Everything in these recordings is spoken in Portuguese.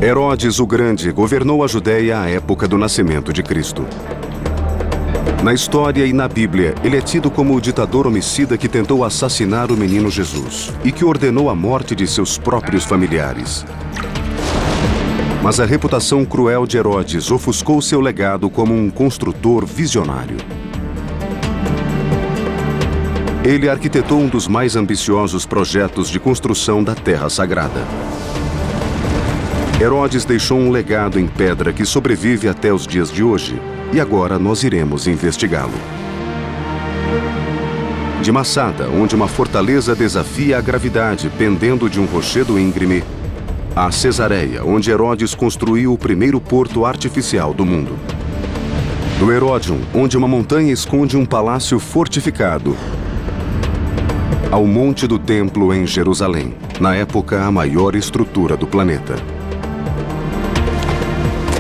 Herodes o Grande governou a Judéia à época do nascimento de Cristo. Na história e na Bíblia, ele é tido como o ditador homicida que tentou assassinar o menino Jesus e que ordenou a morte de seus próprios familiares. Mas a reputação cruel de Herodes ofuscou seu legado como um construtor visionário. Ele arquitetou um dos mais ambiciosos projetos de construção da Terra Sagrada. Herodes deixou um legado em pedra que sobrevive até os dias de hoje, e agora nós iremos investigá-lo. De Massada, onde uma fortaleza desafia a gravidade pendendo de um rochedo íngreme, a Cesareia, onde Herodes construiu o primeiro porto artificial do mundo. Do Heródion, onde uma montanha esconde um palácio fortificado, ao Monte do Templo em Jerusalém, na época a maior estrutura do planeta.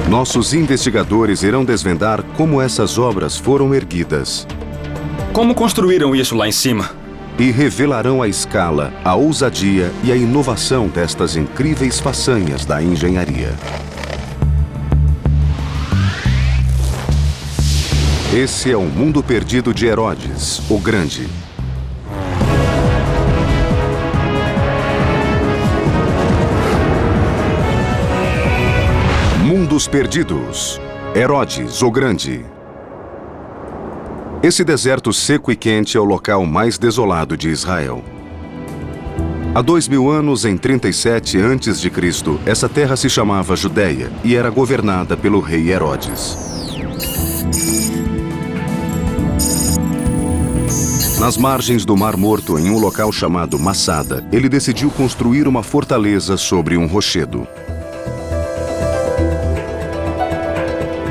Nossos investigadores irão desvendar como essas obras foram erguidas. Como construíram isso lá em cima? E revelarão a escala, a ousadia e a inovação destas incríveis façanhas da engenharia. Esse é o mundo perdido de Herodes, o Grande. Mundos Perdidos. Herodes, o Grande. Esse deserto seco e quente é o local mais desolado de Israel. Há 2000 anos, em 37 a.C., essa terra se chamava Judéia e era governada pelo rei Herodes. Nas margens do Mar Morto, em um local chamado Massada, ele decidiu construir uma fortaleza sobre um rochedo.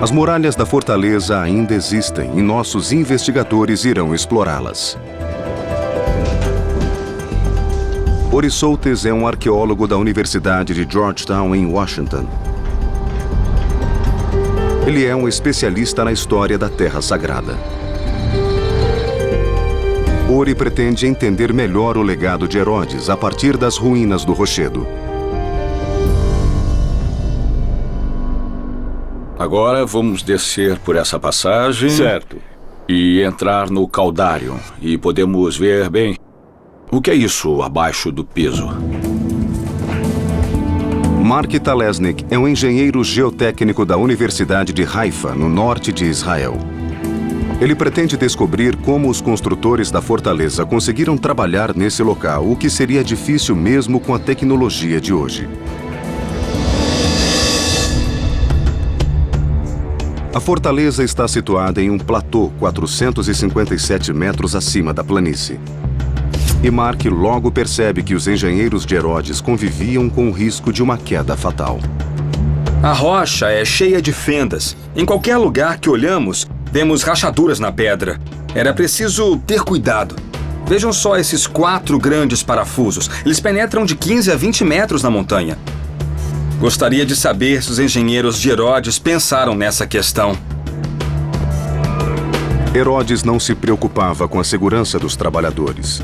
As muralhas da fortaleza ainda existem e nossos investigadores irão explorá-las. Ori Soltes é um arqueólogo da Universidade de Georgetown, em Washington. Ele é um especialista na história da Terra Sagrada. Ori pretende entender melhor o legado de Herodes a partir das ruínas do rochedo. Agora vamos descer por essa passagem. Certo. E entrar no Caudário. E podemos ver bem o que é isso abaixo do piso. Mark Talesnik é um engenheiro geotécnico da Universidade de Haifa, no norte de Israel. Ele pretende descobrir como os construtores da fortaleza conseguiram trabalhar nesse local, o que seria difícil mesmo com a tecnologia de hoje. A fortaleza está situada em um platô 457 metros acima da planície. E Mark logo percebe que os engenheiros de Herodes conviviam com o risco de uma queda fatal. A rocha é cheia de fendas. Em qualquer lugar que olhamos, vemos rachaduras na pedra. Era preciso ter cuidado. Vejam só esses 4 grandes parafusos. Eles penetram de 15 a 20 metros na montanha. Gostaria de saber se os engenheiros de Herodes pensaram nessa questão. Herodes não se preocupava com a segurança dos trabalhadores.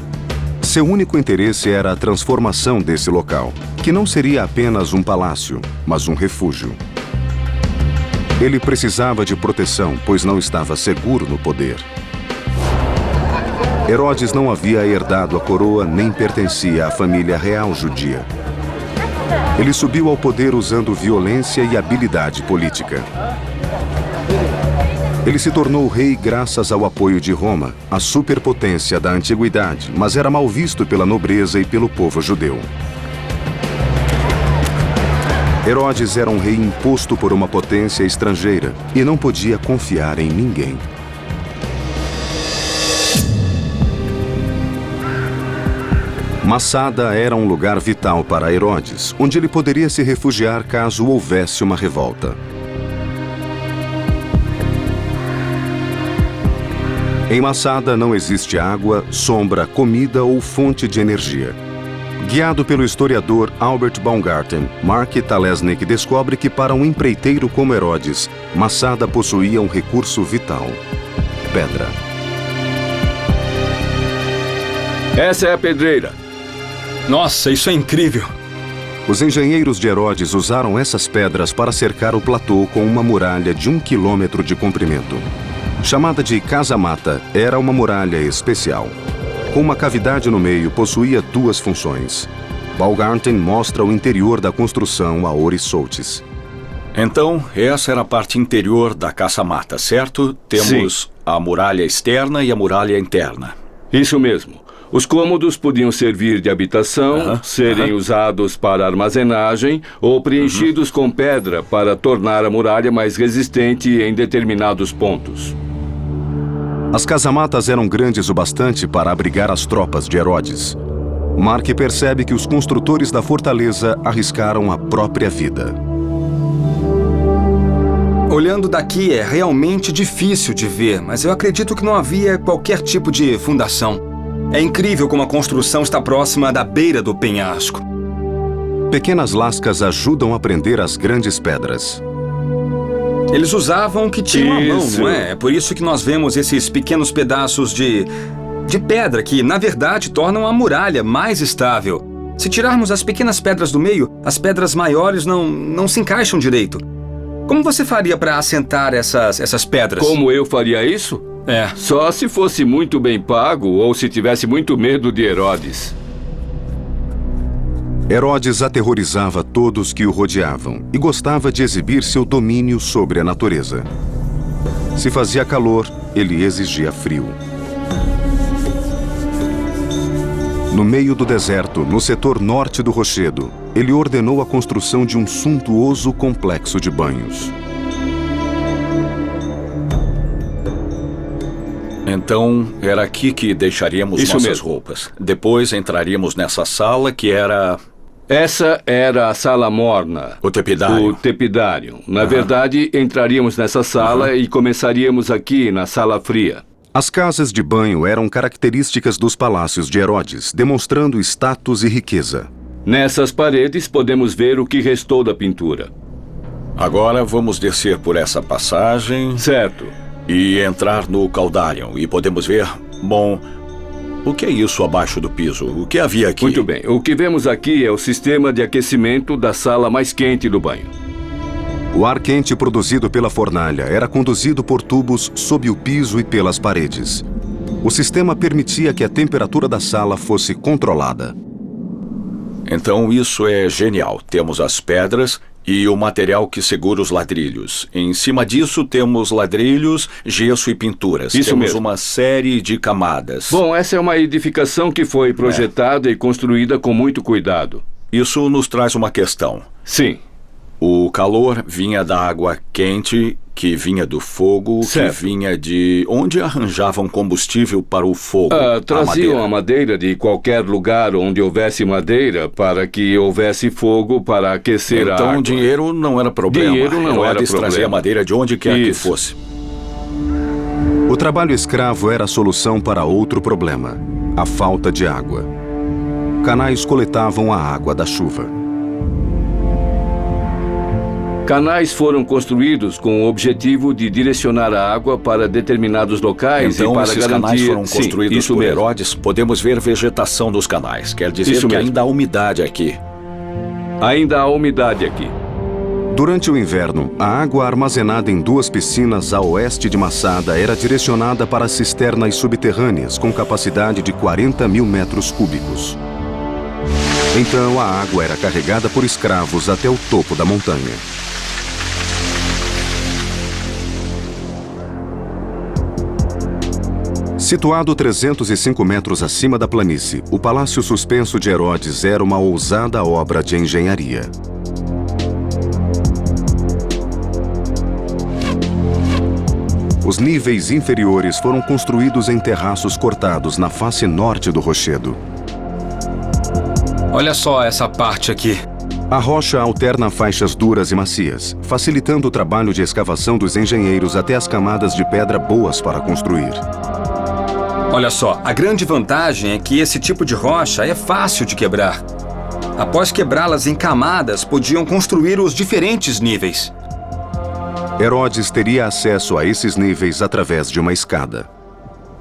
Seu único interesse era a transformação desse local, que não seria apenas um palácio, mas um refúgio. Ele precisava de proteção, pois não estava seguro no poder. Herodes não havia herdado a coroa nem pertencia à família real judia. Ele subiu ao poder usando violência e habilidade política. Ele se tornou rei graças ao apoio de Roma, a superpotência da antiguidade, mas era mal visto pela nobreza e pelo povo judeu. Herodes era um rei imposto por uma potência estrangeira e não podia confiar em ninguém. Massada era um lugar vital para Herodes, onde ele poderia se refugiar caso houvesse uma revolta. Em Massada não existe água, sombra, comida ou fonte de energia. Guiado pelo historiador Albert Baumgarten, Mark Talesnik descobre que para um empreiteiro como Herodes, Massada possuía um recurso vital: pedra. Essa é a pedreira. Nossa, isso é incrível! Os engenheiros de Herodes usaram essas pedras para cercar o platô com uma muralha de 1 quilômetro de comprimento. Chamada de casa-mata, era uma muralha especial. Com uma cavidade no meio, possuía 2 funções. Baumgarten mostra o interior da construção a Ori Soltis. Então, essa era a parte interior da casa-mata, certo? Temos a muralha externa e a muralha interna. Isso mesmo. Os cômodos podiam servir de habitação, serem usados para armazenagem ou preenchidos com pedra para tornar a muralha mais resistente em determinados pontos. As casamatas eram grandes o bastante para abrigar as tropas de Herodes. Mark percebe que os construtores da fortaleza arriscaram a própria vida. Olhando daqui é realmente difícil de ver, mas eu acredito que não havia qualquer tipo de fundação. É incrível como a construção está próxima da beira do penhasco. Pequenas lascas ajudam a prender as grandes pedras. Eles usavam o que tinham à mão, Isso. não é? É por isso que nós vemos esses pequenos pedaços de pedra que, na verdade, tornam a muralha mais estável. Se tirarmos as pequenas pedras do meio, as pedras maiores não se encaixam direito. Como você faria para assentar essas pedras? Como eu faria isso? Só se fosse muito bem pago ou se tivesse muito medo de Herodes. Herodes aterrorizava todos que o rodeavam e gostava de exibir seu domínio sobre a natureza. Se fazia calor, ele exigia frio. No meio do deserto, no setor norte do rochedo, ele ordenou a construção de um suntuoso complexo de banhos. Então, era aqui que deixaríamos Isso nossas mesmo. roupas. Depois entraríamos nessa sala que era Essa era a sala morna. o tepidário. O tepidário. Na verdade, entraríamos nessa sala e começaríamos aqui na sala fria. As casas de banho eram características dos palácios de Herodes, demonstrando status e riqueza. Nessas paredes podemos ver o que restou da pintura. Agora vamos descer por essa passagem Certo. e entrar no Caldarion. E podemos ver, bom, o que é isso abaixo do piso? O que havia aqui? Muito bem. O que vemos aqui é o sistema de aquecimento da sala mais quente do banho. O ar quente produzido pela fornalha era conduzido por tubos sob o piso e pelas paredes. O sistema permitia que a temperatura da sala fosse controlada. Então isso é genial. Temos as pedras e o material que segura os ladrilhos. Em cima disso temos ladrilhos, gesso e pinturas. Isso temos mesmo. uma série de camadas. Bom, essa é uma edificação que foi projetada e construída com muito cuidado. Isso nos traz uma questão. Sim. O calor vinha da água quente, que vinha do fogo, Certo. que vinha de onde arranjavam combustível para o fogo. Traziam a a madeira de qualquer lugar onde houvesse madeira para que houvesse fogo para aquecer a Então água. dinheiro não era problema. Dinheiro não era Herodes trazia problema. madeira de onde quer que Isso. fosse. O trabalho escravo era a solução para outro problema: a falta de água. Canais coletavam a água da chuva. Canais foram construídos com o objetivo de direcionar a água para determinados locais Então e para esses garantir... canais foram Sim, construídos isso por mesmo. Herodes. Podemos ver vegetação dos canais. Quer dizer Isso que mesmo. ainda há umidade aqui. Ainda há umidade aqui. Durante o inverno, a água armazenada em 2 piscinas a oeste de Massada era direcionada para cisternas subterrâneas com capacidade de 40 mil metros cúbicos. Então a água era carregada por escravos até o topo da montanha. Situado 305 metros acima da planície, o Palácio Suspenso de Herodes era uma ousada obra de engenharia. Os níveis inferiores foram construídos em terraços cortados na face norte do rochedo. Olha só essa parte aqui. A rocha alterna faixas duras e macias, facilitando o trabalho de escavação dos engenheiros até as camadas de pedra boas para construir. Olha só, a grande vantagem é que esse tipo de rocha é fácil de quebrar. Após quebrá-las em camadas, podiam construir os diferentes níveis. Herodes teria acesso a esses níveis através de uma escada.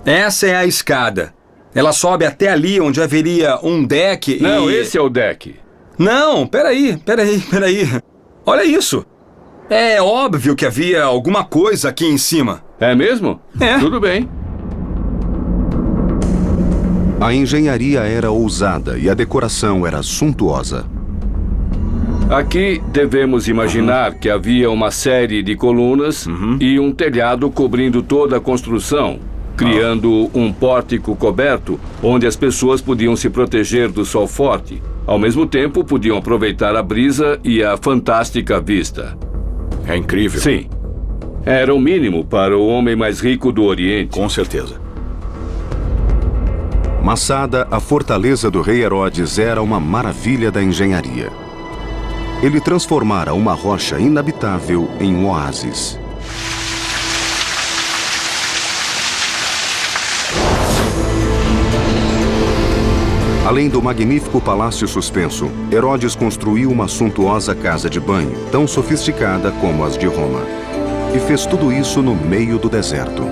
Essa é a escada. Ela sobe até ali onde haveria um deck e... Não, esse é o deck. Não, peraí. Olha isso. É óbvio que havia alguma coisa aqui em cima. É mesmo? É. Tudo bem. A engenharia era ousada e a decoração era suntuosa. Aqui devemos imaginar que havia uma série de colunas e um telhado cobrindo toda a construção, criando um pórtico coberto onde as pessoas podiam se proteger do sol forte. Ao mesmo tempo, podiam aproveitar a brisa e a fantástica vista. É incrível. Sim. Era o mínimo para o homem mais rico do Oriente. Com certeza. Masada, a fortaleza do rei Herodes, era uma maravilha da engenharia. Ele transformara uma rocha inabitável em um oásis. Além do magnífico palácio suspenso, Herodes construiu uma suntuosa casa de banho, tão sofisticada como as de Roma. E fez tudo isso no meio do deserto.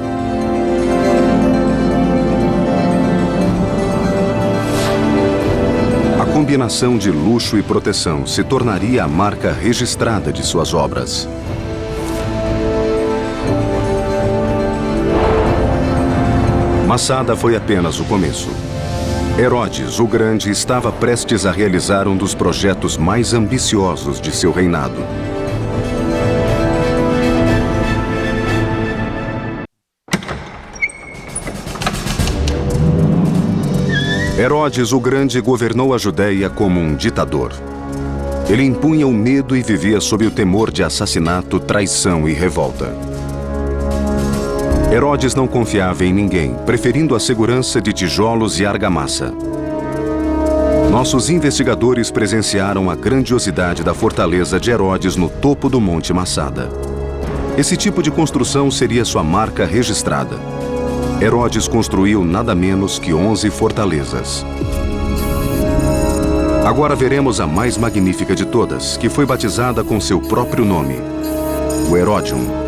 A combinação de luxo e proteção se tornaria a marca registrada de suas obras. Masada foi apenas o começo. Herodes, o Grande, estava prestes a realizar um dos projetos mais ambiciosos de seu reinado. Herodes, o Grande, governou a Judéia como um ditador. Ele impunha o medo e vivia sob o temor de assassinato, traição e revolta. Herodes não confiava em ninguém, preferindo a segurança de tijolos e argamassa. Nossos investigadores presenciaram a grandiosidade da fortaleza de Herodes no topo do Monte Masada. Esse tipo de construção seria sua marca registrada. Herodes construiu nada menos que 11 fortalezas. Agora veremos a mais magnífica de todas, que foi batizada com seu próprio nome, o Heródium.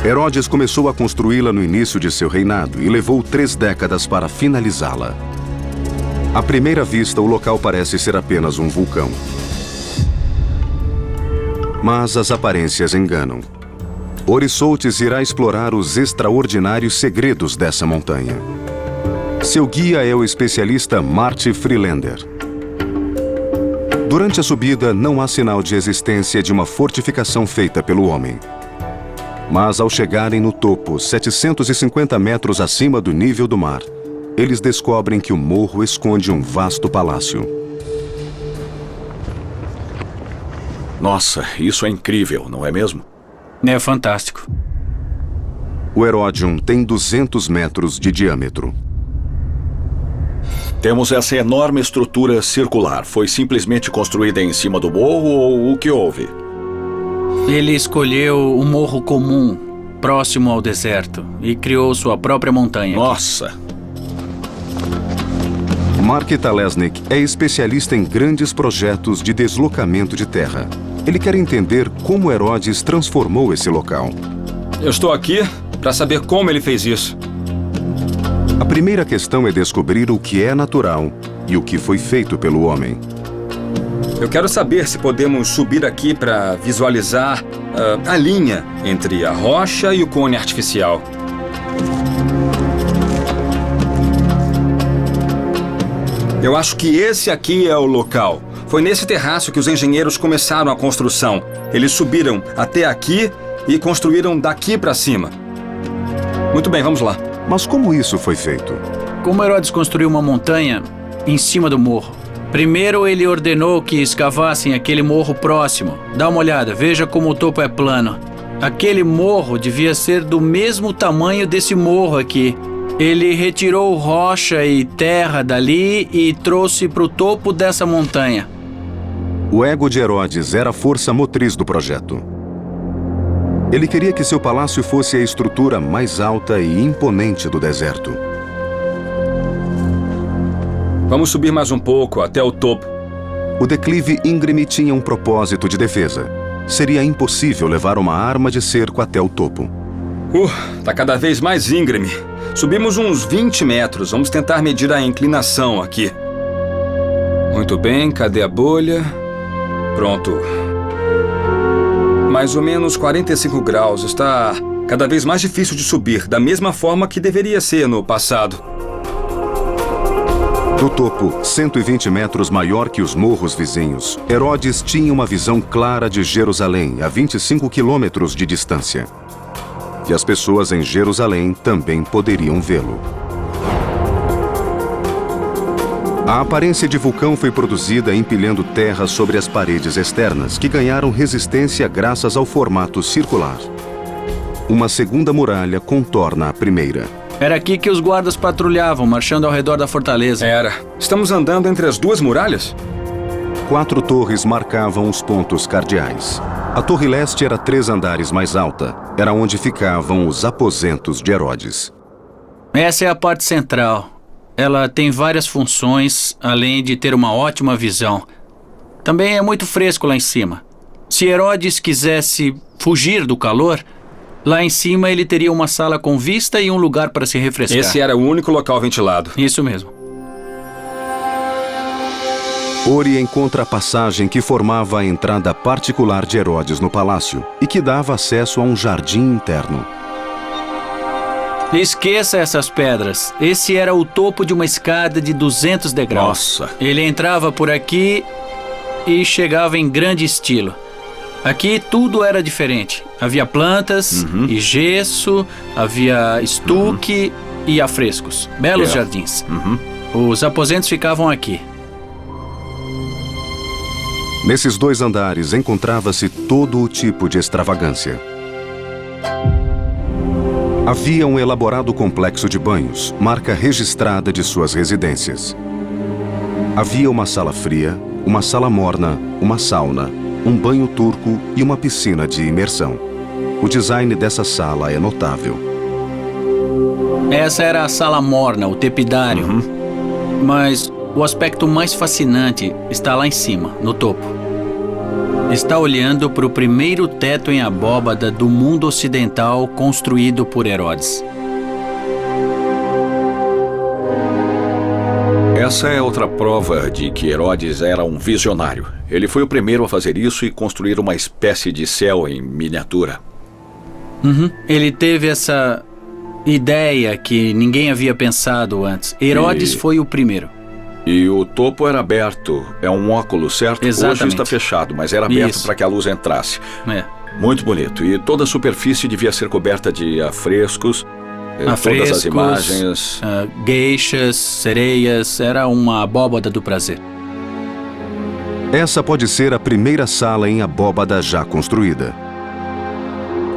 Herodes começou a construí-la no início de seu reinado e levou 3 décadas para finalizá-la. À primeira vista, o local parece ser apenas um vulcão. Mas as aparências enganam. Orissoltes irá explorar os extraordinários segredos dessa montanha. Seu guia é o especialista Marty Freelander. Durante a subida, não há sinal de existência de uma fortificação feita pelo homem. Mas ao chegarem no topo, 750 metros acima do nível do mar, eles descobrem que o morro esconde um vasto palácio. Nossa, isso é incrível, não é mesmo? É fantástico. O Heródium tem 200 metros de diâmetro. Temos essa enorme estrutura circular. Foi simplesmente construída em cima do morro ou o que houve? Ele escolheu um morro comum, próximo ao deserto, e criou sua própria montanha. Nossa! Mark Talesnik é especialista em grandes projetos de deslocamento de terra. Ele quer entender como Herodes transformou esse local. Eu estou aqui para saber como ele fez isso. A primeira questão é descobrir o que é natural e o que foi feito pelo homem. Eu quero saber se podemos subir aqui para visualizar a linha entre a rocha e o cone artificial. Eu acho que esse aqui é o local. Foi nesse terraço que os engenheiros começaram a construção. Eles subiram até aqui e construíram daqui para cima. Muito bem, vamos lá. Mas como isso foi feito? Como Herodes construiu uma montanha em cima do morro? Primeiro ele ordenou que escavassem aquele morro próximo. Dá uma olhada, veja como o topo é plano. Aquele morro devia ser do mesmo tamanho desse morro aqui. Ele retirou rocha e terra dali e trouxe para o topo dessa montanha. O ego de Herodes era a força motriz do projeto. Ele queria que seu palácio fosse a estrutura mais alta e imponente do deserto. Vamos subir mais um pouco, até o topo. O declive íngreme tinha um propósito de defesa. Seria impossível levar uma arma de cerco até o topo. Tá cada vez mais íngreme. Subimos uns 20 metros. Vamos tentar medir a inclinação aqui. Muito bem, cadê a bolha? Pronto. Mais ou menos 45 graus. Está cada vez mais difícil de subir, da mesma forma que deveria ser no passado. Do topo, 120 metros maior que os morros vizinhos, Herodes tinha uma visão clara de Jerusalém, a 25 quilômetros de distância. E as pessoas em Jerusalém também poderiam vê-lo. A aparência de vulcão foi produzida empilhando terra sobre as paredes externas, que ganharam resistência graças ao formato circular. Uma segunda muralha contorna a primeira. Era aqui que os guardas patrulhavam, marchando ao redor da fortaleza. Era. Estamos andando entre as duas muralhas? 4 torres marcavam os pontos cardeais. A torre leste era 3 andares mais alta. Era onde ficavam os aposentos de Herodes. Essa é a parte central. Ela tem várias funções, além de ter uma ótima visão. Também é muito fresco lá em cima. Se Herodes quisesse fugir do calor, lá em cima ele teria uma sala com vista e um lugar para se refrescar. Esse era o único local ventilado. Isso mesmo. Ori encontra a passagem que formava a entrada particular de Herodes no palácio e que dava acesso a um jardim interno. Esqueça essas pedras. Esse era o topo de uma escada de 200 degraus. Nossa. Ele entrava por aqui e chegava em grande estilo. Aqui tudo era diferente. Havia plantas e gesso, havia estuque e afrescos. Belos jardins. Os aposentos ficavam aqui. Nesses 2 andares encontrava-se todo o tipo de extravagância. Havia um elaborado complexo de banhos, marca registrada de suas residências. Havia uma sala fria, uma sala morna, uma sauna, um banho turco e uma piscina de imersão. O design dessa sala é notável. Essa era a sala morna, o tepidário. Mas o aspecto mais fascinante está lá em cima, no topo. Está olhando para o primeiro teto em abóbada do mundo ocidental construído por Herodes. Essa é outra prova de que Herodes era um visionário. Ele foi o primeiro a fazer isso e construir uma espécie de céu em miniatura. Ele teve essa ideia que ninguém havia pensado antes. Herodes foi o primeiro. E o topo era aberto. É um óculos, certo? Exatamente. Hoje está fechado, mas era aberto para que a luz entrasse. Muito bonito. E toda a superfície devia ser coberta de afrescos. Todas as imagens. Geishas, sereias. Era uma abóbada do prazer. Essa pode ser a primeira sala em abóbada já construída.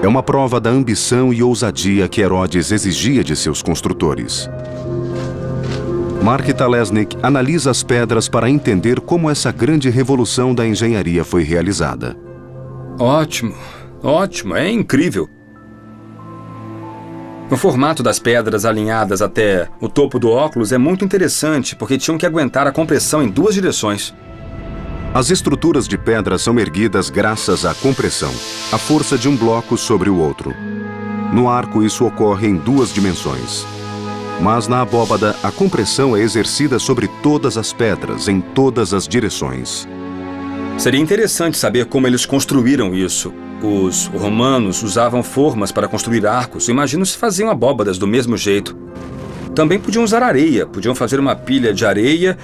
É uma prova da ambição e ousadia que Herodes exigia de seus construtores. Mark Talesnik analisa as pedras para entender como essa grande revolução da engenharia foi realizada. Ótimo, ótimo, é incrível. O formato das pedras alinhadas até o topo do óculos é muito interessante, porque tinham que aguentar a compressão em 2 direções. As estruturas de pedra são erguidas graças à compressão, a força de um bloco sobre o outro. No arco, isso ocorre em 2 dimensões. Mas na abóbada, a compressão é exercida sobre todas as pedras, em todas as direções. Seria interessante saber como eles construíram isso. Os romanos usavam formas para construir arcos. Imagino se faziam abóbadas do mesmo jeito. Também podiam usar areia. Podiam fazer uma pilha de areia,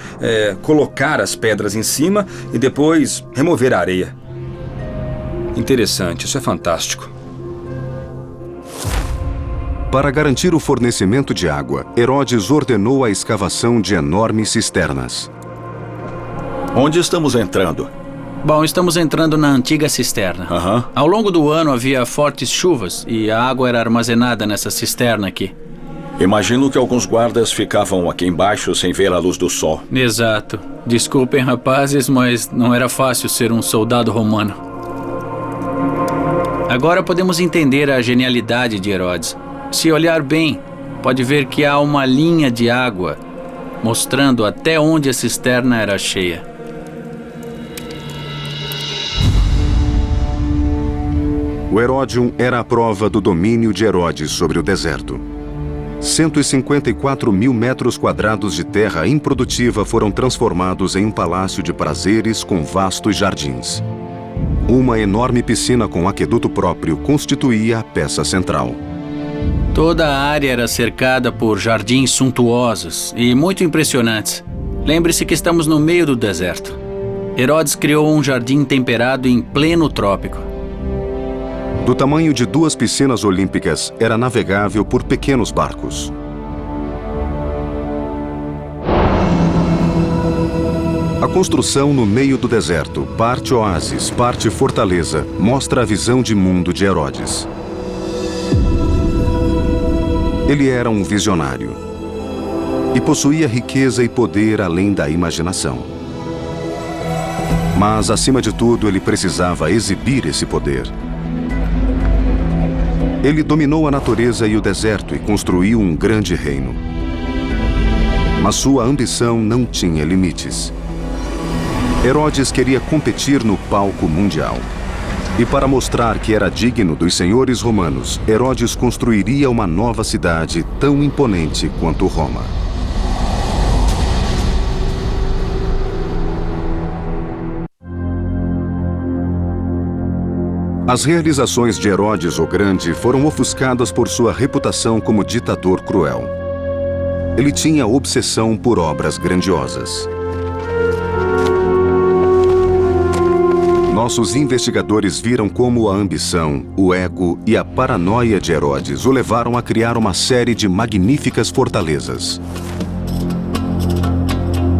colocar as pedras em cima e depois remover a areia. Interessante, isso é fantástico. Para garantir o fornecimento de água, Herodes ordenou a escavação de enormes cisternas. Onde estamos entrando? Bom, estamos entrando na antiga cisterna. Ao longo do ano havia fortes chuvas e a água era armazenada nessa cisterna aqui. Imagino que alguns guardas ficavam aqui embaixo sem ver a luz do sol. Exato. Desculpem, rapazes, mas não era fácil ser um soldado romano. Agora podemos entender a genialidade de Herodes. Se olhar bem, pode ver que há uma linha de água mostrando até onde a cisterna era cheia. O Heródium era a prova do domínio de Herodes sobre o deserto. 154 mil metros quadrados de terra improdutiva foram transformados em um palácio de prazeres com vastos jardins. Uma enorme piscina com aqueduto próprio constituía a peça central. Toda a área era cercada por jardins suntuosos e muito impressionantes. Lembre-se que estamos no meio do deserto. Herodes criou um jardim temperado em pleno trópico. Do tamanho de 2 piscinas olímpicas, era navegável por pequenos barcos. A construção no meio do deserto, parte oásis, parte fortaleza, mostra a visão de mundo de Herodes. Ele era um visionário e possuía riqueza e poder além da imaginação. Mas, acima de tudo, ele precisava exibir esse poder. Ele dominou a natureza e o deserto e construiu um grande reino. Mas sua ambição não tinha limites. Herodes queria competir no palco mundial. E para mostrar que era digno dos senhores romanos, Herodes construiria uma nova cidade tão imponente quanto Roma. As realizações de Herodes o Grande foram ofuscadas por sua reputação como ditador cruel. Ele tinha obsessão por obras grandiosas. Nossos investigadores viram como a ambição, o ego e a paranoia de Herodes o levaram a criar uma série de magníficas fortalezas.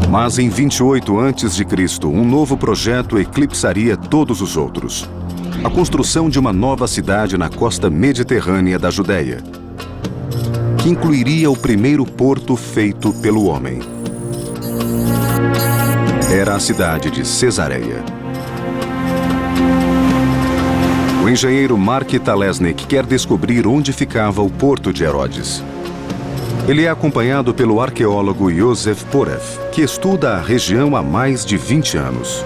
Mas em 28 a.C., um novo projeto eclipsaria todos os outros. A construção de uma nova cidade na costa mediterrânea da Judéia, que incluiria o primeiro porto feito pelo homem. Era a cidade de Cesareia. O engenheiro Mark Talesnik quer descobrir onde ficava o porto de Herodes. Ele é acompanhado pelo arqueólogo Yosef Porev, que estuda a região há mais de 20 anos.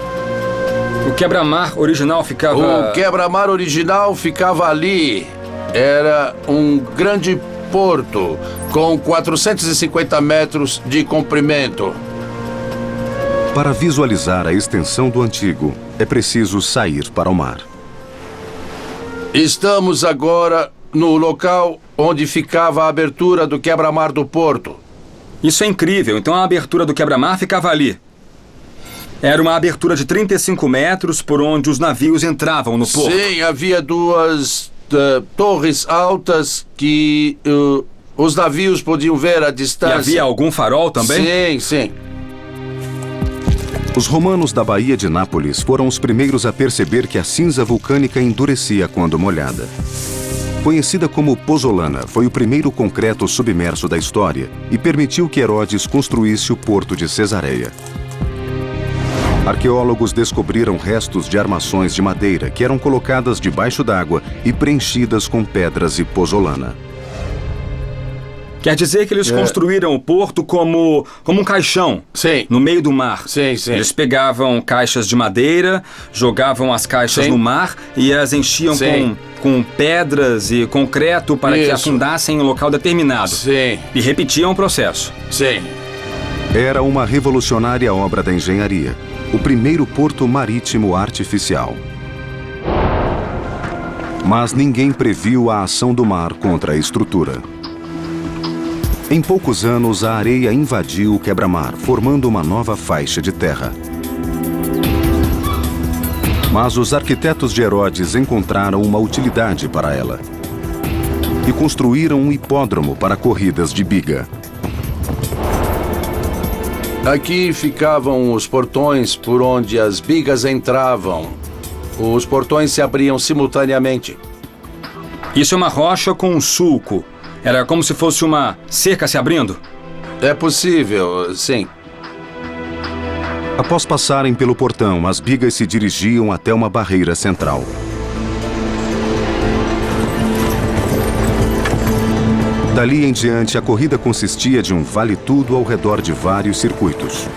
O quebra-mar original ficava... O quebra-mar original ficava ali. Era um grande porto com 450 metros de comprimento. Para visualizar a extensão do antigo, é preciso sair para o mar. Estamos agora no local onde ficava a abertura do quebra-mar do porto. Isso é incrível. Então a abertura do quebra-mar ficava ali. Era uma abertura de 35 metros por onde os navios entravam no porto. Sim, havia 2 torres altas que os navios podiam ver à distância. E havia algum farol também? Sim, sim. Os romanos da Baía de Nápoles foram os primeiros a perceber que a cinza vulcânica endurecia quando molhada. Conhecida como pozzolana, foi o primeiro concreto submerso da história e permitiu que Herodes construísse o porto de Cesareia. Arqueólogos descobriram restos de armações de madeira que eram colocadas debaixo d'água e preenchidas com pedras e pozzolana. Quer dizer que eles construíram o porto como um caixão. Sim. No meio do mar. Sim, sim. Eles pegavam caixas de madeira, jogavam as caixas no mar e as enchiam com pedras e concreto para que afundassem em um local determinado. Sim. E repetiam o processo. Sim. Era uma revolucionária obra da engenharia. O primeiro porto marítimo artificial. Mas ninguém previu a ação do mar contra a estrutura. Em poucos anos, a areia invadiu o quebra-mar, formando uma nova faixa de terra. Mas os arquitetos de Herodes encontraram uma utilidade para ela. E construíram um hipódromo para corridas de biga. Aqui ficavam os portões por onde as bigas entravam. Os portões se abriam simultaneamente. Isso é uma rocha com um sulco. Era como se fosse uma cerca se abrindo? É possível, sim. Após passarem pelo portão, as bigas se dirigiam até uma barreira central. Dali em diante, a corrida consistia de um vale-tudo ao redor de vários circuitos.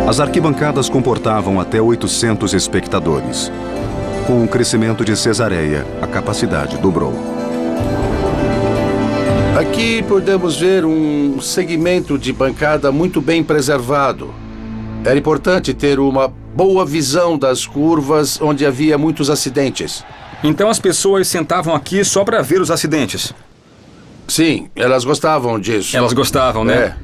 As arquibancadas comportavam até 800 espectadores. Com o crescimento de Cesareia, a capacidade dobrou. Aqui podemos ver um segmento de bancada muito bem preservado. Era importante ter uma boa visão das curvas onde havia muitos acidentes. Então as pessoas sentavam aqui só para ver os acidentes? Sim, elas gostavam disso. Elas gostavam, né? É.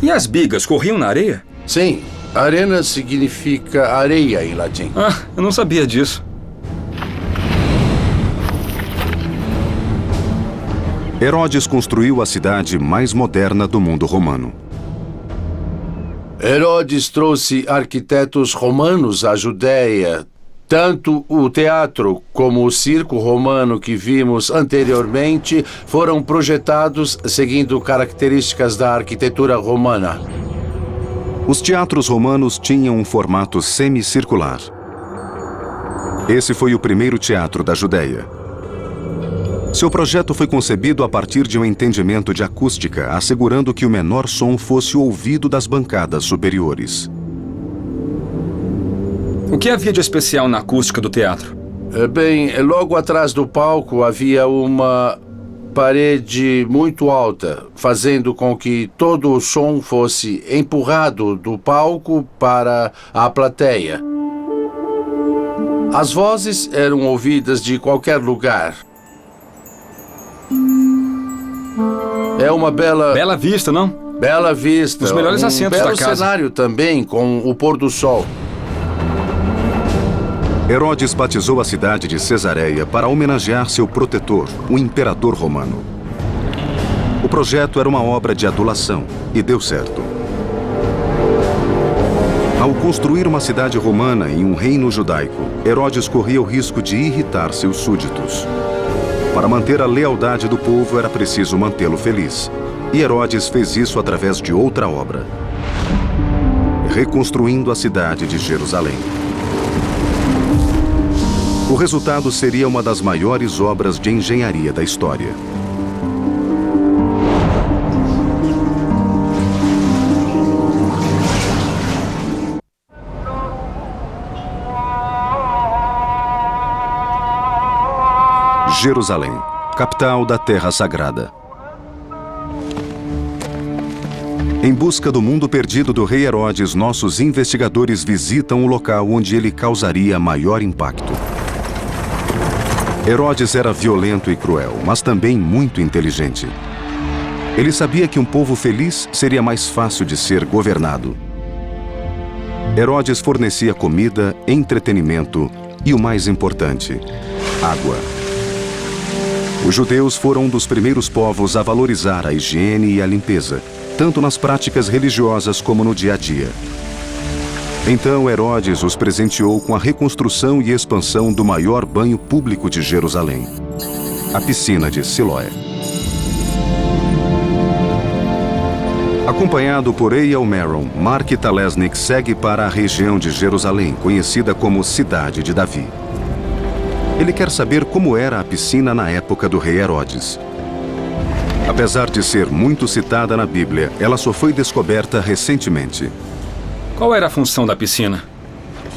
E as bigas corriam na areia? Sim, arena significa areia em latim. Ah, eu não sabia disso. Herodes construiu a cidade mais moderna do mundo romano. Herodes trouxe arquitetos romanos à Judéia. Tanto o teatro como o circo romano que vimos anteriormente foram projetados seguindo características da arquitetura romana. Os teatros romanos tinham um formato semicircular. Esse foi o primeiro teatro da Judéia. Seu projeto foi concebido a partir de um entendimento de acústica, assegurando que o menor som fosse ouvido das bancadas superiores. O que havia de especial na acústica do teatro? Bem, logo atrás do palco havia uma parede muito alta, fazendo com que todo o som fosse empurrado do palco para a plateia. As vozes eram ouvidas de qualquer lugar. É uma Bela vista, não? bela vista. Os melhores assentos da casa. Um belo cenário também, com o pôr do sol. Herodes batizou a cidade de Cesareia para homenagear seu protetor, o imperador romano. O projeto era uma obra de adulação e deu certo. Ao construir uma cidade romana em um reino judaico, Herodes corria o risco de irritar seus súditos. Para manter a lealdade do povo era preciso mantê-lo feliz. E Herodes fez isso através de outra obra: reconstruindo a cidade de Jerusalém. O resultado seria uma das maiores obras de engenharia da história. Jerusalém, capital da Terra Sagrada. Em busca do mundo perdido do rei Herodes, nossos investigadores visitam o local onde ele causaria maior impacto. Herodes era violento e cruel, mas também muito inteligente. Ele sabia que um povo feliz seria mais fácil de ser governado. Herodes fornecia comida, entretenimento e, o mais importante, água. Os judeus foram um dos primeiros povos a valorizar a higiene e a limpeza, tanto nas práticas religiosas como no dia a dia. Então Herodes os presenteou com a reconstrução e expansão do maior banho público de Jerusalém, a piscina de Siloé. Acompanhado por Eyal Meron, Mark Talesnik segue para a região de Jerusalém, conhecida como Cidade de Davi. Ele quer saber como era a piscina na época do rei Herodes. Apesar de ser muito citada na Bíblia, ela só foi descoberta recentemente. Qual era a função da piscina?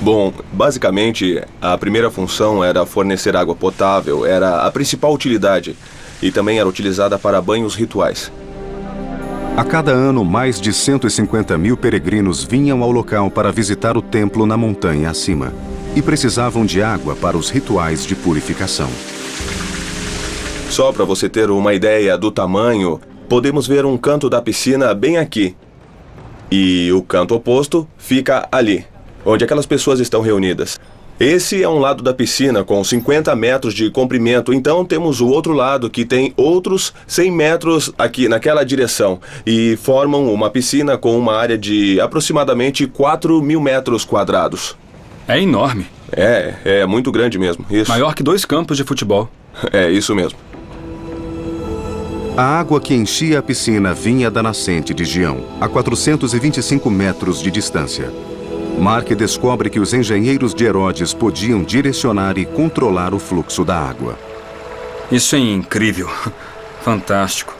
Bom, basicamente, a primeira função era fornecer água potável, era a principal utilidade, e também era utilizada para banhos rituais. A cada ano, mais de 150 mil peregrinos vinham ao local para visitar o templo na montanha acima e precisavam de água para os rituais de purificação. Só para você ter uma ideia do tamanho, podemos ver um canto da piscina bem aqui. E o canto oposto fica ali, onde aquelas pessoas estão reunidas. Esse é um lado da piscina com 50 metros de comprimento, então temos o outro lado que tem outros 100 metros aqui naquela direção e formam uma piscina com uma área de aproximadamente 4.000 metros quadrados. É enorme. É muito grande mesmo. Isso. Maior que 2 campos de futebol. É isso mesmo. A água que enchia a piscina vinha da nascente de Gião, a 425 metros de distância. Mark descobre que os engenheiros de Herodes podiam direcionar e controlar o fluxo da água. Isso é incrível. Fantástico.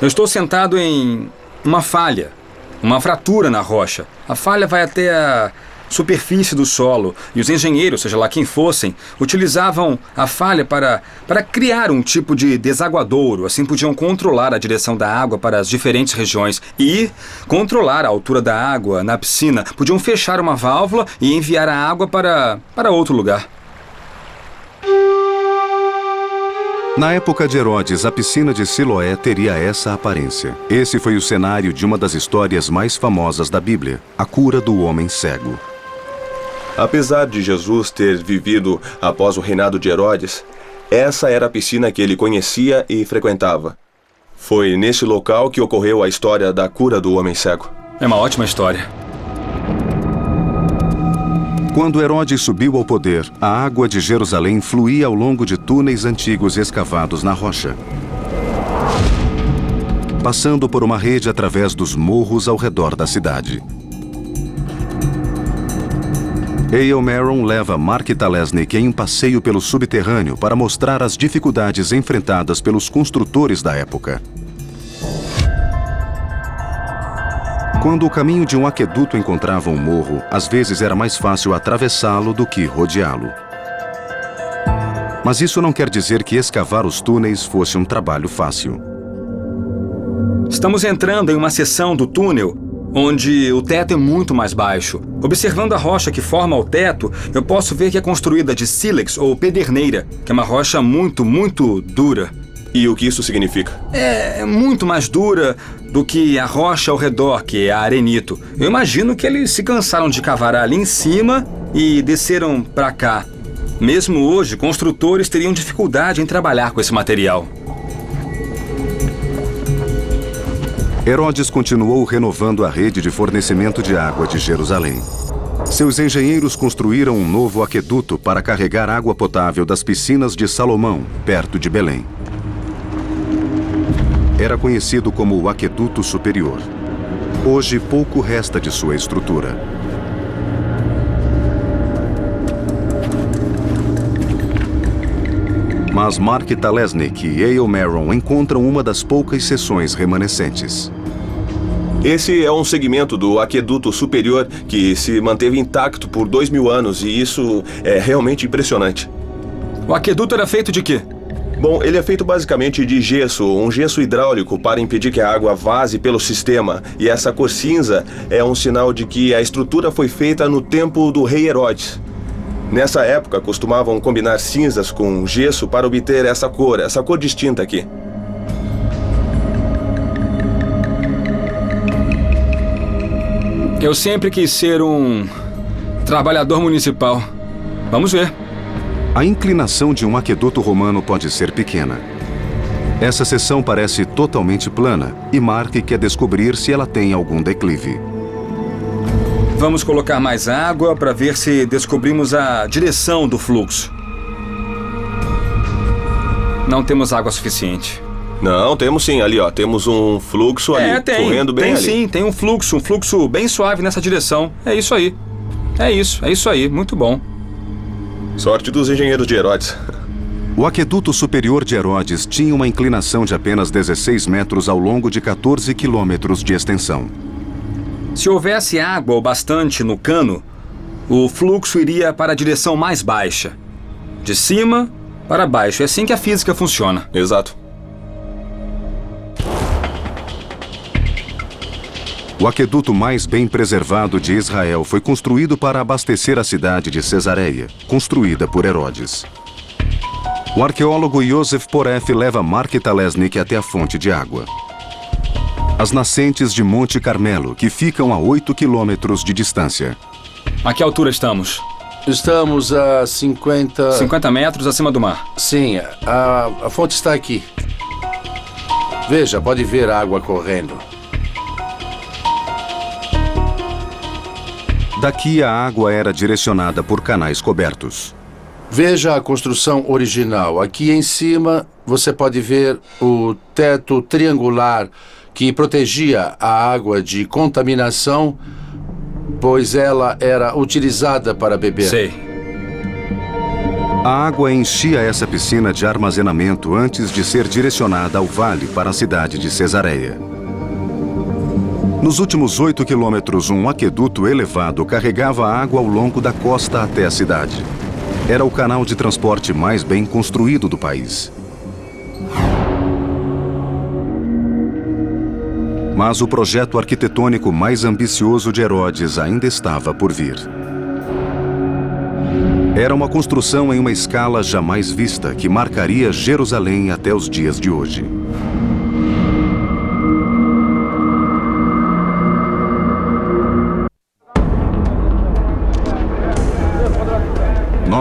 Eu estou sentado em uma falha, uma fratura na rocha. A falha vai até a superfície do solo e os engenheiros, seja lá quem fossem, utilizavam a falha para criar um tipo de desaguadouro. Assim podiam controlar a direção da água para as diferentes regiões e controlar a altura da água na piscina. Podiam fechar uma válvula e enviar a água para outro lugar. Na época de Herodes, a piscina de Siloé teria essa aparência. Esse foi o cenário de uma das histórias mais famosas da Bíblia, a cura do homem cego. Apesar de Jesus ter vivido após o reinado de Herodes, essa era a piscina que ele conhecia e frequentava. Foi nesse local que ocorreu a história da cura do homem cego. É uma ótima história. Quando Herodes subiu ao poder, a água de Jerusalém fluía ao longo de túneis antigos escavados na rocha, passando por uma rede através dos morros ao redor da cidade. A.L. Maron leva Mark Talesnik em um passeio pelo subterrâneo para mostrar as dificuldades enfrentadas pelos construtores da época. Quando o caminho de um aqueduto encontrava um morro, às vezes era mais fácil atravessá-lo do que rodeá-lo. Mas isso não quer dizer que escavar os túneis fosse um trabalho fácil. Estamos entrando em uma seção do túnel onde o teto é muito mais baixo. Observando a rocha que forma o teto, eu posso ver que é construída de sílex ou pederneira, que é uma rocha muito, muito dura. E o que isso significa? É muito mais dura do que a rocha ao redor, que é a arenito. Eu imagino que eles se cansaram de cavar ali em cima e desceram para cá. Mesmo hoje, construtores teriam dificuldade em trabalhar com esse material. Herodes continuou renovando a rede de fornecimento de água de Jerusalém. Seus engenheiros construíram um novo aqueduto para carregar água potável das piscinas de Salomão, perto de Belém. Era conhecido como o Aqueduto Superior. Hoje, pouco resta de sua estrutura. Mas Mark Talesnik e A.L. Maron encontram uma das poucas seções remanescentes. Esse é um segmento do Aqueduto Superior que se manteve intacto por 2000 anos e isso é realmente impressionante. O aqueduto era feito de quê? Bom, ele é feito basicamente de gesso, um gesso hidráulico para impedir que a água vaze pelo sistema. E essa cor cinza é um sinal de que a estrutura foi feita no tempo do rei Herodes. Nessa época, costumavam combinar cinzas com gesso para obter essa cor distinta aqui. Eu sempre quis ser um trabalhador municipal. Vamos ver. A inclinação de um aqueduto romano pode ser pequena. Essa seção parece totalmente plana e Mark quer descobrir se ela tem algum declive. Vamos colocar mais água para ver se descobrimos a direção do fluxo. Não temos água suficiente. Não, temos sim. Ali, ó, temos um fluxo ali, correndo bem ali. Tem sim, tem um fluxo bem suave nessa direção. É isso aí. É isso aí. Muito bom. Sorte dos engenheiros de Herodes. O aqueduto superior de Herodes tinha uma inclinação de apenas 16 metros ao longo de 14 quilômetros de extensão. Se houvesse água o bastante no cano, o fluxo iria para a direção mais baixa. De cima para baixo. É assim que a física funciona. Exato. O aqueduto mais bem preservado de Israel foi construído para abastecer a cidade de Cesareia, construída por Herodes. O arqueólogo Yosef Poref leva Mark Talesnik até a fonte de água. As nascentes de Monte Carmelo, que ficam a 8 quilômetros de distância. A que altura estamos? Estamos a 50... 50 metros acima do mar. Sim, a fonte está aqui. Veja, pode ver a água correndo. Daqui a água era direcionada por canais cobertos. Veja a construção original. Aqui em cima você pode ver o teto triangular que protegia a água de contaminação, pois ela era utilizada para beber. Sei. A água enchia essa piscina de armazenamento antes de ser direcionada ao vale para a cidade de Cesareia. Nos últimos 8 quilômetros, um aqueduto elevado carregava água ao longo da costa até a cidade. Era o canal de transporte mais bem construído do país. Mas o projeto arquitetônico mais ambicioso de Herodes ainda estava por vir. Era uma construção em uma escala jamais vista que marcaria Jerusalém até os dias de hoje.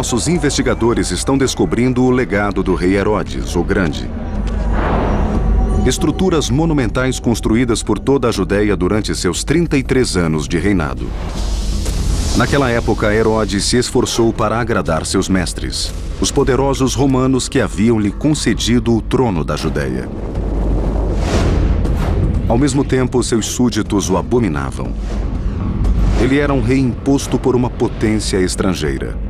Nossos investigadores estão descobrindo o legado do rei Herodes, o Grande. Estruturas monumentais construídas por toda a Judéia durante seus 33 anos de reinado. Naquela época, Herodes se esforçou para agradar seus mestres, os poderosos romanos que haviam lhe concedido o trono da Judéia. Ao mesmo tempo, seus súditos o abominavam. Ele era um rei imposto por uma potência estrangeira.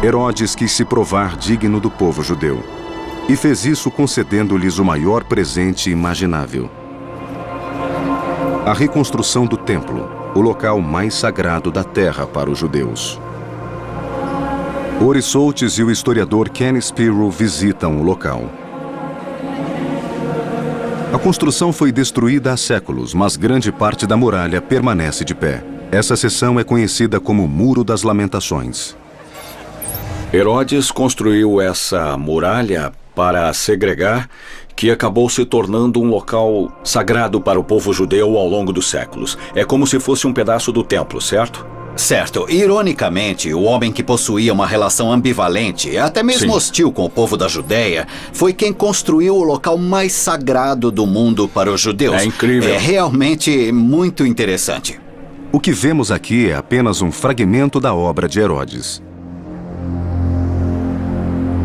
Herodes quis se provar digno do povo judeu, e fez isso concedendo-lhes o maior presente imaginável: a reconstrução do templo, o local mais sagrado da terra para os judeus. Ori Soates e o historiador Ken Spiro visitam o local. A construção foi destruída há séculos, mas grande parte da muralha permanece de pé. Essa seção é conhecida como Muro das Lamentações. Herodes construiu essa muralha para segregar, que acabou se tornando um local sagrado para o povo judeu ao longo dos séculos. É como se fosse um pedaço do templo, certo? Certo. Ironicamente, o homem que possuía uma relação ambivalente, até mesmo hostil com o povo da Judéia, foi quem construiu o local mais sagrado do mundo para os judeus. É incrível. É realmente muito interessante. O que vemos aqui é apenas um fragmento da obra de Herodes.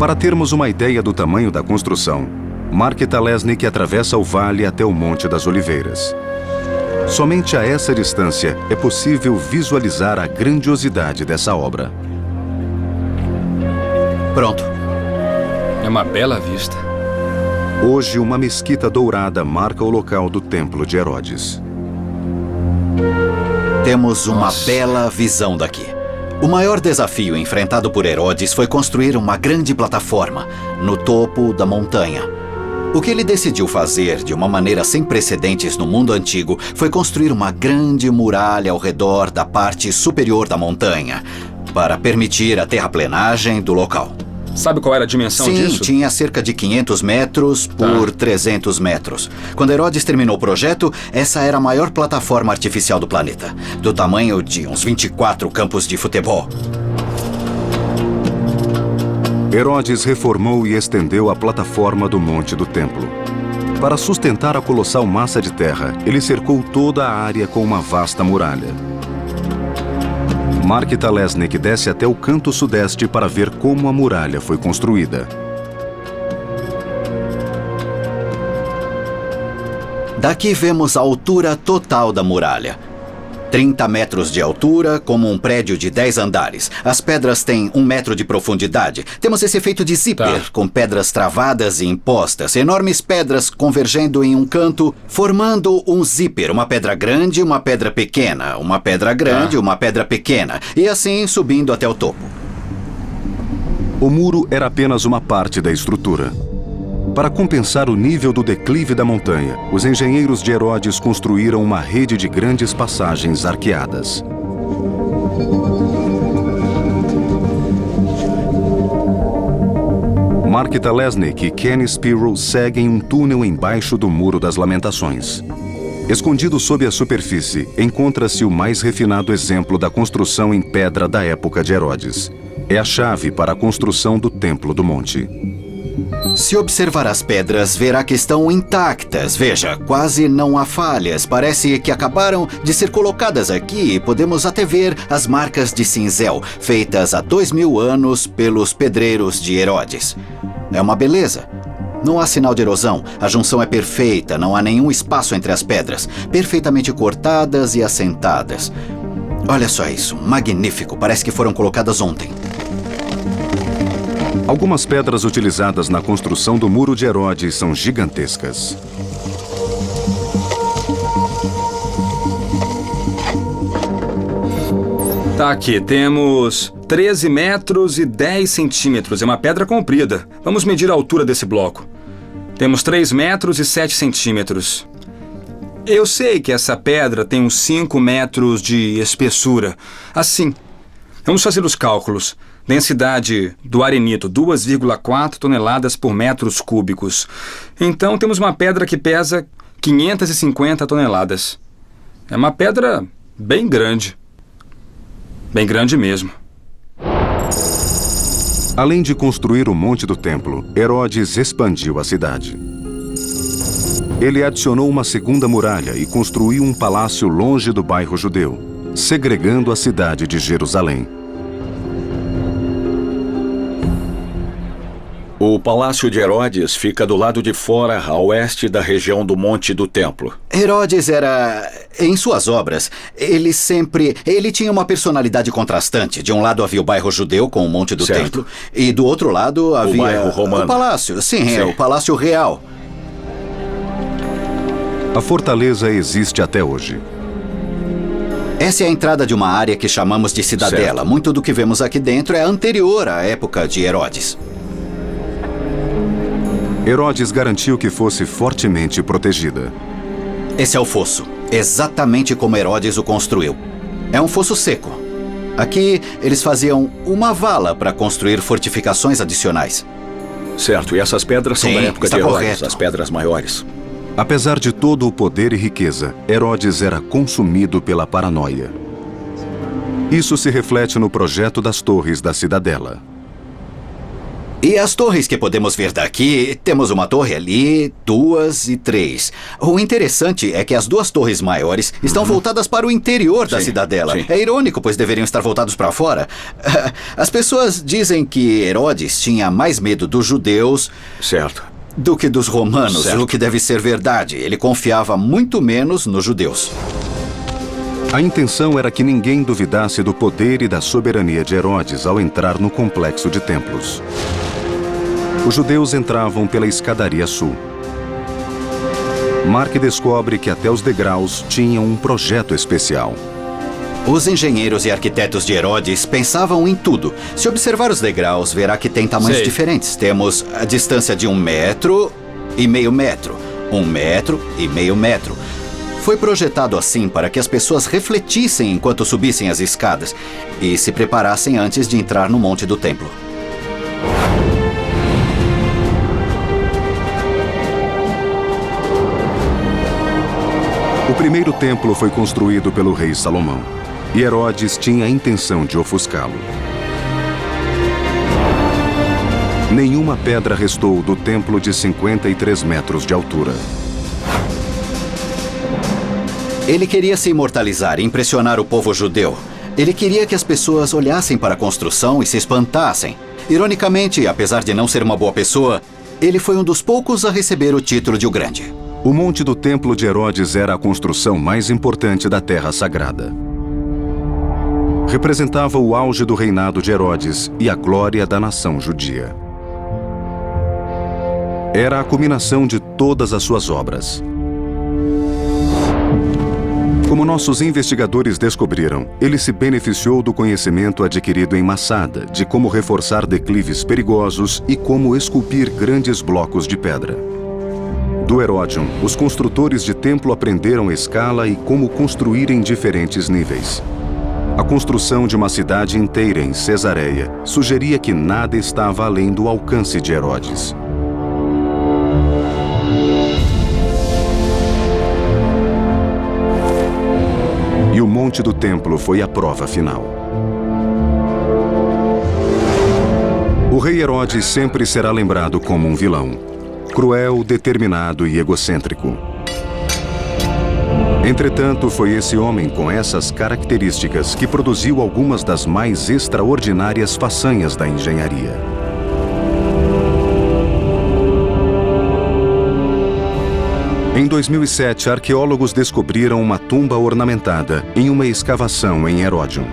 Para termos uma ideia do tamanho da construção, Mark Talesnik atravessa o vale até o Monte das Oliveiras. Somente a essa distância é possível visualizar a grandiosidade dessa obra. Pronto. É uma bela vista. Hoje, uma mesquita dourada marca o local do Templo de Herodes. Temos uma bela visão daqui. O maior desafio enfrentado por Herodes foi construir uma grande plataforma no topo da montanha. O que ele decidiu fazer de uma maneira sem precedentes no mundo antigo foi construir uma grande muralha ao redor da parte superior da montanha para permitir a terraplenagem do local. Sabe qual era a dimensão disso? Sim, tinha cerca de 500 metros por 300 metros. Quando Herodes terminou o projeto, essa era a maior plataforma artificial do planeta, do tamanho de uns 24 campos de futebol. Herodes reformou e estendeu a plataforma do Monte do Templo. Para sustentar a colossal massa de terra, ele cercou toda a área com uma vasta muralha. Mark Talesnik desce até o canto sudeste para ver como a muralha foi construída. Daqui vemos a altura total da muralha. 30 metros de altura, como um prédio de 10 andares. As pedras têm 1 metro de profundidade. Temos esse efeito de zíper, com pedras travadas e impostas. Enormes pedras convergendo em um canto, formando um zíper. Uma pedra grande, uma pedra pequena. Uma pedra grande, uma pedra pequena. E assim subindo até o topo. O muro era apenas uma parte da estrutura. Para compensar o nível do declive da montanha, os engenheiros de Herodes construíram uma rede de grandes passagens arqueadas. Mark Talesnik e Ken Spiro seguem um túnel embaixo do Muro das Lamentações. Escondido sob a superfície, encontra-se o mais refinado exemplo da construção em pedra da época de Herodes. É a chave para a construção do Templo do Monte. Se observar as pedras, verá que estão intactas. Veja, quase não há falhas. Parece que acabaram de ser colocadas aqui. Podemos até ver as marcas de cinzel, feitas há 2000 anos pelos pedreiros de Herodes. É uma beleza. Não há sinal de erosão. A junção é perfeita, não há nenhum espaço entre as pedras. Perfeitamente cortadas e assentadas. Olha só isso, magnífico. Parece que foram colocadas ontem. Algumas pedras utilizadas na construção do Muro de Herodes são gigantescas. Tá aqui, temos 13 metros e 10 centímetros. É uma pedra comprida. Vamos medir a altura desse bloco. Temos 3 metros e 7 centímetros. Eu sei que essa pedra tem uns 5 metros de espessura. Assim, vamos fazer os cálculos. Densidade do arenito, 2,4 toneladas por metros cúbicos. Então, temos uma pedra que pesa 550 toneladas. É uma pedra bem grande. Bem grande mesmo. Além de construir o Monte do Templo, Herodes expandiu a cidade. Ele adicionou uma segunda muralha e construiu um palácio longe do bairro judeu, segregando a cidade de Jerusalém. O Palácio de Herodes fica do lado de fora, a oeste da região do Monte do Templo. Herodes era... Em suas obras, ele tinha uma personalidade contrastante. De um lado havia o bairro judeu com o Monte do Certo. Templo. E do outro lado havia... O bairro romano. O palácio, sim, é o Palácio Real. A fortaleza existe até hoje. Essa é a entrada de uma área que chamamos de cidadela. Certo. Muito do que vemos aqui dentro é anterior à época de Herodes. Herodes garantiu que fosse fortemente protegida. Esse é o fosso, exatamente como Herodes o construiu. É um fosso seco. Aqui, eles faziam uma vala para construir fortificações adicionais. Certo, e essas pedras são Sim, da época de está Herodes, correto. as pedras maiores. Apesar de todo o poder e riqueza, Herodes era consumido pela paranoia. Isso se reflete no projeto das torres da cidadela. E as torres que podemos ver daqui, temos uma torre ali, 2 e 3. O interessante é que as 2 torres maiores estão voltadas para o interior da Sim, cidadela. sim. É irônico, pois deveriam estar voltados para fora. As pessoas dizem que Herodes tinha mais medo dos judeus Certo. do que dos romanos, Certo. o que deve ser verdade. Ele confiava muito menos nos judeus. A intenção era que ninguém duvidasse do poder e da soberania de Herodes ao entrar no complexo de templos. Os judeus entravam pela escadaria sul. Mark descobre que até os degraus tinham um projeto especial. Os engenheiros e arquitetos de Herodes pensavam em tudo. Se observar os degraus, verá que tem tamanhos Sei. diferentes. Temos a distância de 1,5 metros, 1,5 metro. Foi projetado assim para que as pessoas refletissem enquanto subissem as escadas e se preparassem antes de entrar no Monte do Templo. O primeiro templo foi construído pelo rei Salomão, e Herodes tinha a intenção de ofuscá-lo. Nenhuma pedra restou do templo de 53 metros de altura. Ele queria se imortalizar e impressionar o povo judeu. Ele queria que as pessoas olhassem para a construção e se espantassem. Ironicamente, apesar de não ser uma boa pessoa, ele foi um dos poucos a receber o título de o Grande. O Monte do Templo de Herodes era a construção mais importante da Terra Sagrada. Representava o auge do reinado de Herodes e a glória da nação judia. Era a culminação de todas as suas obras. Como nossos investigadores descobriram, ele se beneficiou do conhecimento adquirido em Massada de como reforçar declives perigosos e como esculpir grandes blocos de pedra. Do Herodion, os construtores de templo aprenderam escala e como construir em diferentes níveis. A construção de uma cidade inteira em Cesareia sugeria que nada estava além do alcance de Herodes. E o Monte do Templo foi a prova final. O rei Herodes sempre será lembrado como um vilão. Cruel, determinado e egocêntrico. Entretanto, foi esse homem com essas características que produziu algumas das mais extraordinárias façanhas da engenharia. Em 2007, arqueólogos descobriram uma tumba ornamentada em uma escavação em Herodion.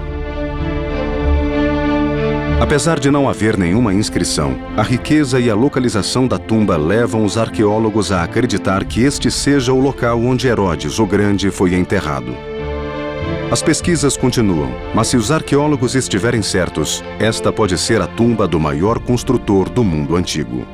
Apesar de não haver nenhuma inscrição, a riqueza e a localização da tumba levam os arqueólogos a acreditar que este seja o local onde Herodes o Grande foi enterrado. As pesquisas continuam, mas se os arqueólogos estiverem certos, esta pode ser a tumba do maior construtor do mundo antigo.